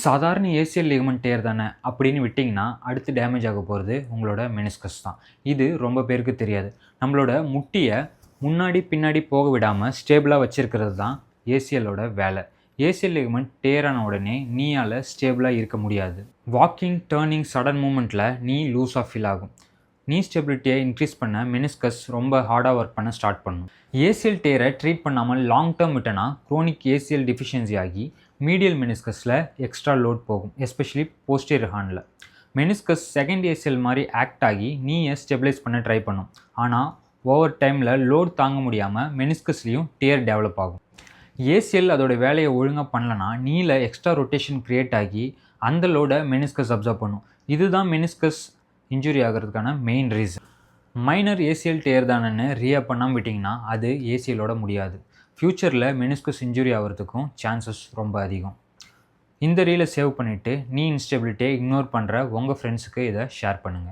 சாதாரண ACL ligament dare தானே அப்படின்னு விட்டிங்கன்னா அடுத்து டேமேஜ் ஆக போகிறது உங்களோட மெனிஸ்கஸ் தான். இது ரொம்ப பேருக்கு தெரியாது. நம்மளோட முட்டியை முன்னாடி பின்னாடி போக விடாமல் ஸ்டேபிளாக வச்சுருக்கிறது தான் ஏசியலோட வேலை. ஏசியல் லிகமெண்ட் டேர் ஆன உடனே நீயால் ஸ்டேபிளாக இருக்க முடியாது. வாக்கிங், டேர்னிங், சடன் மூமெண்ட்டில் நீ லூஸாக ஃபீல் ஆகும். நீ ஸ்டெபிலிட்டியை இன்க்ரீஸ் பண்ண மெனிஸ்கஸ் ரொம்ப ஹார்டாக ஒர்க் பண்ண ஸ்டார்ட் பண்ணும். ஏசியல் டேரை ட்ரீட் பண்ணாமல் லாங் டேர்ம் விட்டனா குரோனிக் ஏசியல் டிஃபிஷியன்சி ஆகி மீடியல் மெனிஸ்கஸில் எக்ஸ்ட்ரா லோட் போகும், எஸ்பெஷலி போஸ்டீரியர் ஹார்னில். மெனிஸ்கஸ் செகண்ட் ஏசியல் மாதிரி ஆக்ட் ஆகி நீயை ஸ்டெபிலைஸ் பண்ண ட்ரை பண்ணும். ஆனால் ஓவர் டைமில் லோட் தாங்க முடியாமல் மெனிஸ்கஸ்லேயும் டேர் டெவலப் ஆகும். ஏசியல் அதோட வேலையை ஒழுங்காக பண்ணலனா நீல எக்ஸ்ட்ரா ரொட்டேஷன் க்ரியேட் ஆகி அந்த லோடை மெனிஸ்கஸ் அப்சர்வ் பண்ணும். இதுதான் மெனிஸ்கஸ் இன்ஜுரி ஆகிறதுக்கான main reason. Minor ACL tear தானேன்னு ரீஅப் பண்ணாமல் விட்டிங்கன்னா அது ஏசியலோட முடியாது. ஃப்யூச்சரில் மெனிஸ்கஸ் இன்ஜுரி ஆகிறதுக்கும் சான்சஸ் ரொம்ப அதிகம். இந்த ரீலை சேவ் பண்ணிவிட்டு நீ இன்ஸ்டெபிலிட்டியை இக்னோர் பண்ணுற உங்கள் ஃப்ரெண்ட்ஸுக்கு இதை ஷேர் பண்ணுங்கள்.